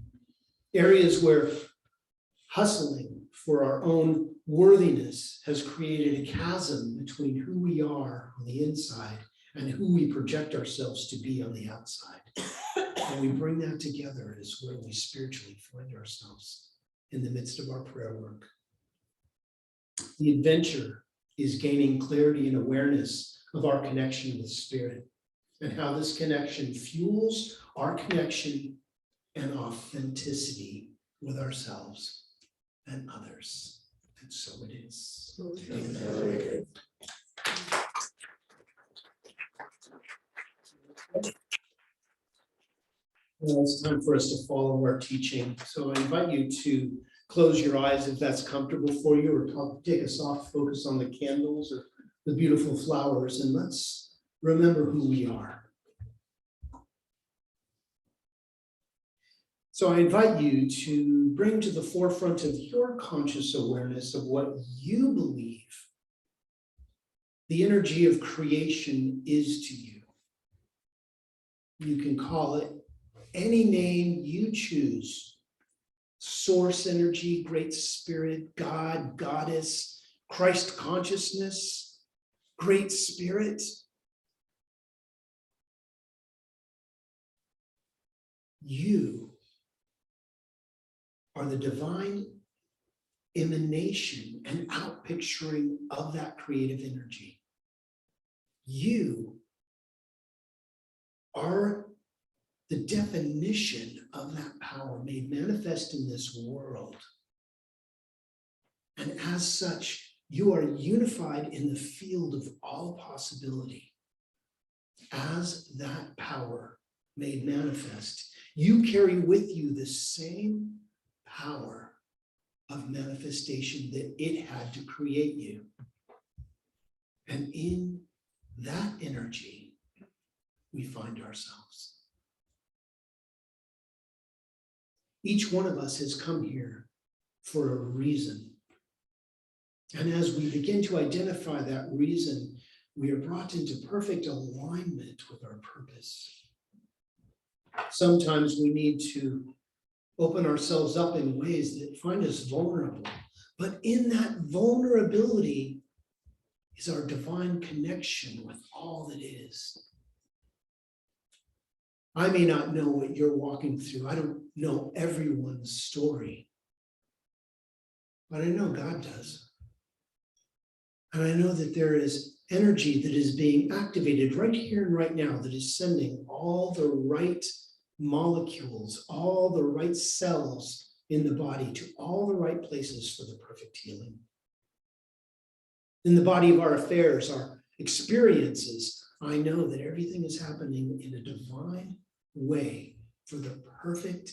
Areas where hustling for our own worthiness has created a chasm between who we are on the inside and who we project ourselves to be on the outside. And we bring that together is where we spiritually find ourselves in the midst of our prayer work. The adventure is gaining clarity and awareness of our connection with Spirit and how this connection fuels our connection and authenticity with ourselves and others. And so it is. Amen. Well, it's time for us to follow our teaching. So I invite you to close your eyes if that's comfortable for you, or take a soft focus on the candles or the beautiful flowers, and let's remember who we are. So I invite you to bring to the forefront of your conscious awareness of what you believe the energy of creation is to you. You can call it any name you choose: source energy, great spirit, God, goddess, Christ consciousness, Great Spirit. You are the divine emanation and outpicturing of that creative energy. You are the definition of that power made manifest in this world. And as such, you are unified in the field of all possibility. As that power made manifest, you carry with you the same power of manifestation that it had to create you. And in that energy, we find ourselves. Each one of us has come here for a reason. And as we begin to identify that reason, we are brought into perfect alignment with our purpose. Sometimes we need to open ourselves up in ways that find us vulnerable. But in that vulnerability is our divine connection with all that is. I may not know what you're walking through. I don't know everyone's story. But I know God does. And I know that there is energy that is being activated right here and right now that is sending all the right molecules, all the right cells in the body to all the right places for the perfect healing. In the body of our affairs, our experiences, I know that everything is happening in a divine way for the perfect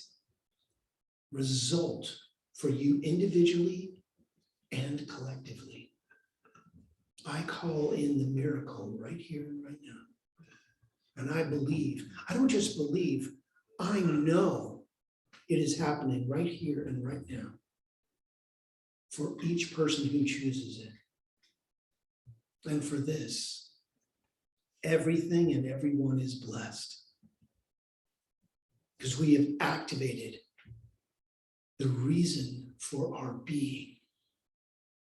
result for you individually and collectively. I call in the miracle right here and right now. And I believe, I don't just believe, I know it is happening right here and right now for each person who chooses it. And for this, everything and everyone is blessed because we have activated the reason for our being,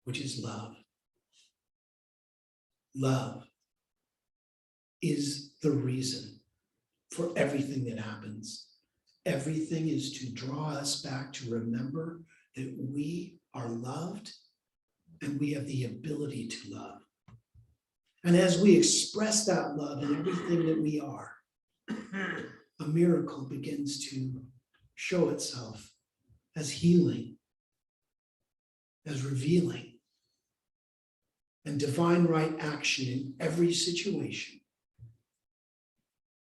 which is love. Love is the reason for everything that happens. Everything is to draw us back to remember that we are loved and we have the ability to love. And as we express that love in everything that we are, a miracle begins to show itself as healing, as revealing, and divine right action in every situation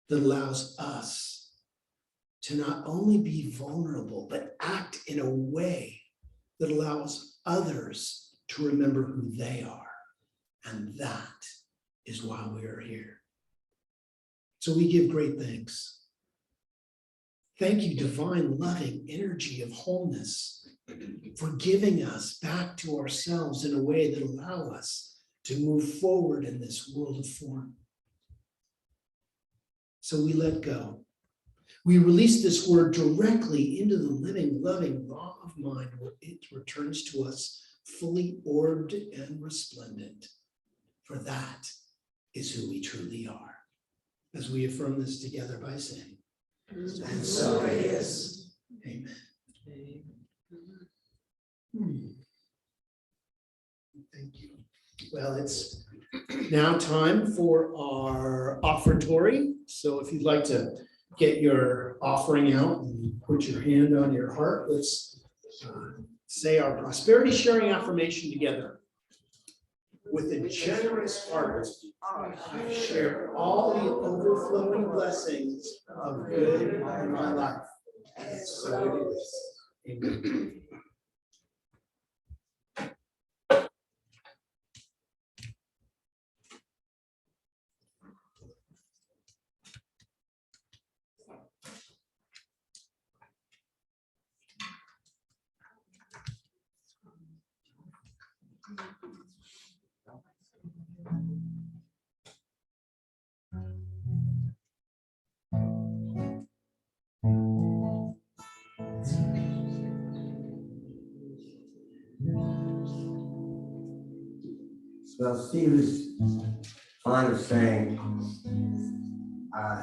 that allows us to not only be vulnerable, but act in a way that allows others to remember who they are. And that is why we are here. So we give great thanks. Thank you, divine, loving energy of wholeness, for giving us back to ourselves in a way that allow us to move forward in this world of form. So we let go. We release this word directly into the living, loving law of mind, where it returns to us fully orbed and resplendent. For that is who we truly are. As we affirm this together by saying, and so it is. Amen. Thank you. Well, it's now time for our offertory. So if you'd like to get your offering out and put your hand on your heart, let's say our prosperity sharing affirmation together. With a generous heart, I share all the overflowing blessings of good in my life. And so it is. Amen. Well, Steve is fond of saying,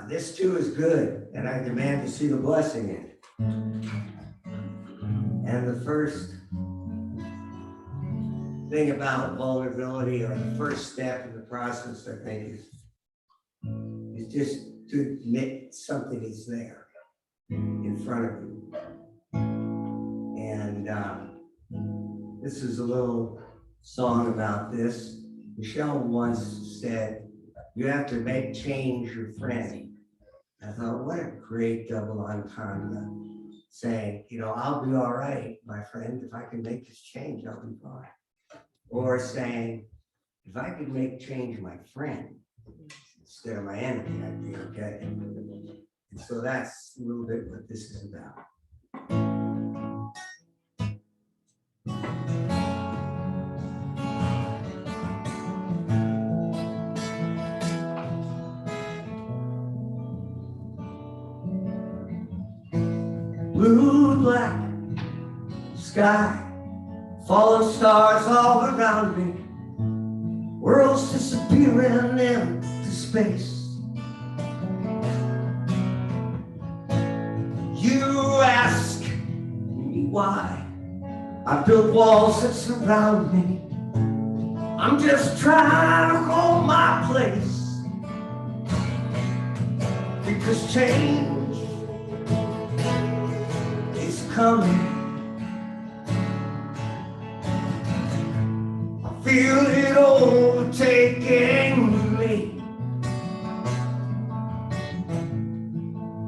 this too is good, and I demand to see the blessing in it. And the first thing about vulnerability, or the first step in the process, I think, is just to admit something is there in front of you. And this is a little song about this. Michelle once said, you have to make change your friend. I thought, what a great double entendre, saying, I'll be all right, my friend. If I can make this change, I'll be fine. Or saying, if I could make change my friend instead of my enemy, I'd be okay. And so that's a little bit what this is about. Blue, black sky, fallen stars all around me, worlds disappearing into space. You ask me why I built walls that surround me. I'm just trying to hold my place, because change is coming. I feel it overtaking me.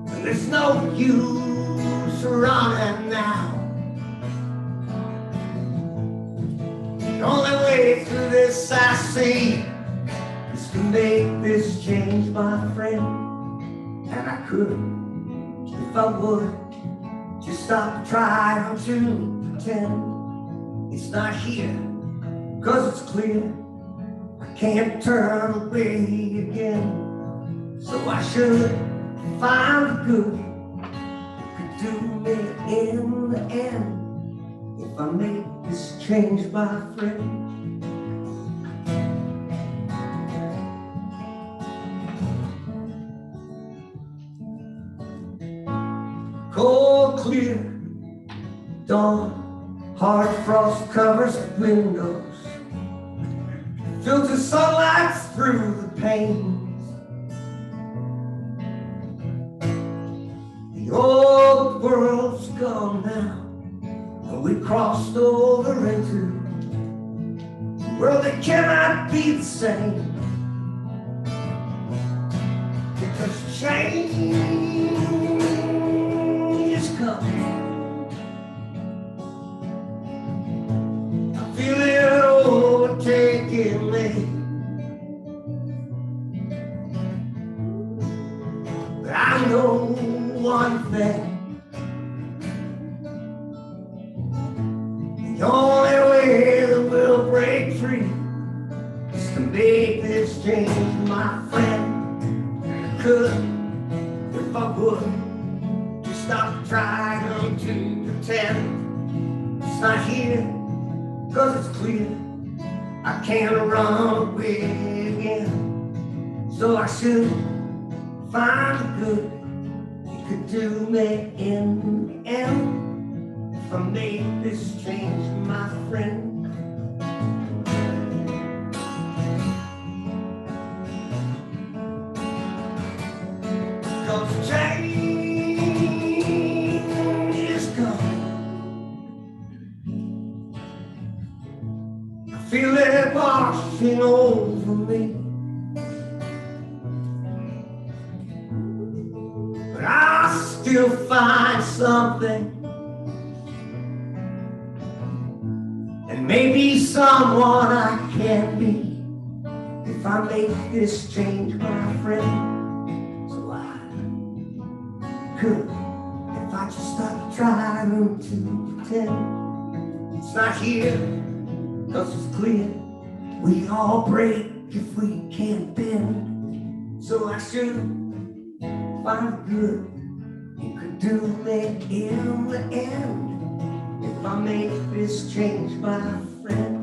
And there's no use running now. The only way through this I see is to make this change, my friend. And I could, if I would, just stop trying to pretend it's not here, 'cause it's clear I can't turn away again. So I should find the good could do me in the end if I make this change, my friend. Cold, clear dawn, hard frost covers the windows, filters sunlight through the panes. The old world's gone now, and we crossed over into a world that cannot be the same, because change is coming. I feel it overtaking me. But I know one thing. The only way that we'll break free is to make this change, my friend. Could, if I would, just stop trying to pretend it's not here, 'cause it's clear I can't run away again. So I should find the good it could do me in the end if I make this change, my friend. Cause change is coming. I feel it washing over me. But I still find something, and maybe someone I can be if I make this change, my friend. So I could, if I just stop trying to pretend it's not here, 'cause it's clear we all break if we can't bend. So I should find the good it could do me in the end if I make this change, my friend.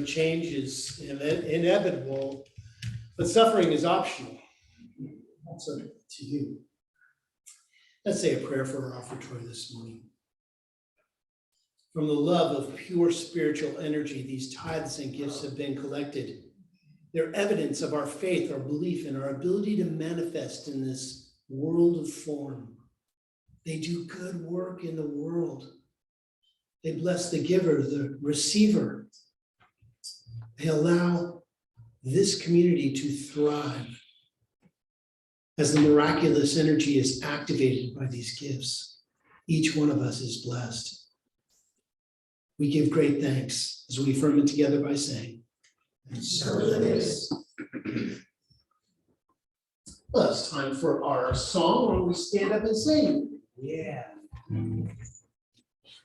change is inevitable, but suffering is optional. That's up to you. Let's say a prayer for our offertory this morning. From the love of pure spiritual energy, these tithes and gifts have been collected. They're evidence of our faith, our belief, and our ability to manifest in this world of form. They do good work in the world. They bless the giver, the receiver. They allow this community to thrive as the miraculous energy is activated by these gifts. Each one of us is blessed. We give great thanks as we affirm it together by saying, and so it is. Well, it's time for our song where we stand up and sing. Yeah.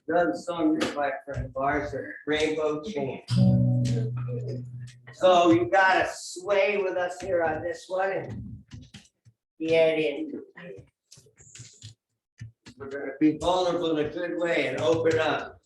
Another song written by a friend of ours, Rainbow Chant. So you gotta sway with us here on this one and get into it. We're gonna be vulnerable in a good way and open up.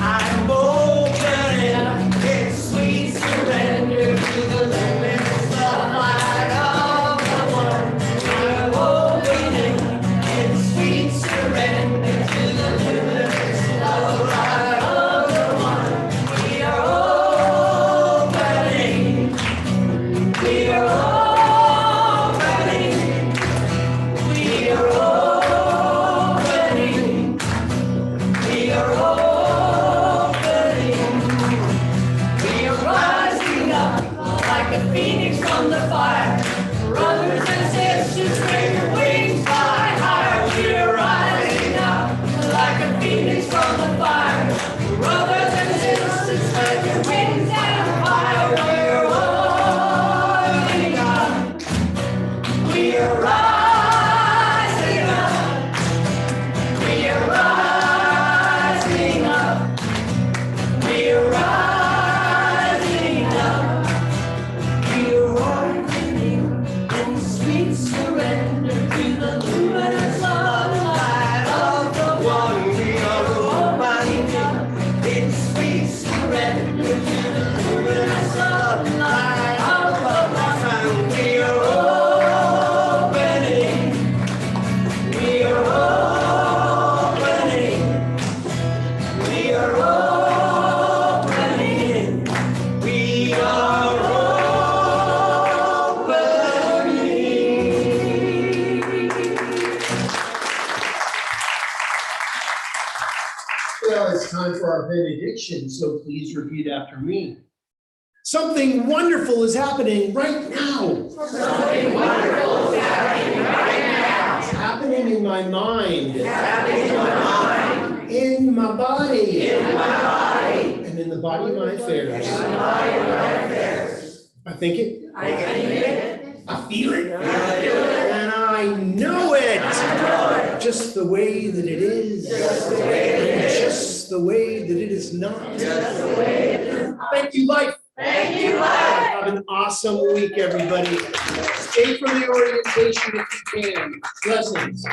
I'm opening up in sweet surrender to the limitless light of the one. I'm opening in sweet surrender to the limitless light of the one. We are opening. We are opening. We are opening. We are opening. We are rising up like a phoenix from the fire. Brothers and sisters, spread your wings, fly higher. We are rising up like a phoenix from the fire. Brothers and sisters, spread your wings and fire. We are rising up. We are rising up. We are rising up. We are rising up. We are rising in sweet surrender to the luminous light of the one. We are opening up in sweet surrender to the luminous light of the one. We are opening. We are opening. We are opening. We are opening. Well, it's time for our benediction, so please repeat after me. Something wonderful is happening right now. Something wonderful is happening right now. It's happening in my mind. It's happening in my mind, In my body. in my body, And in the body of my affairs. in the body of my affairs. I think it. I can feel it. I feel it. I feel it. And I know it. I know it. Just the way that it is. Just the way it And is. just the way that it is not. Just the way it is. Thank you, life. Thank you, life. Have an awesome week, everybody. Stay for the orientation if you can. Blessings.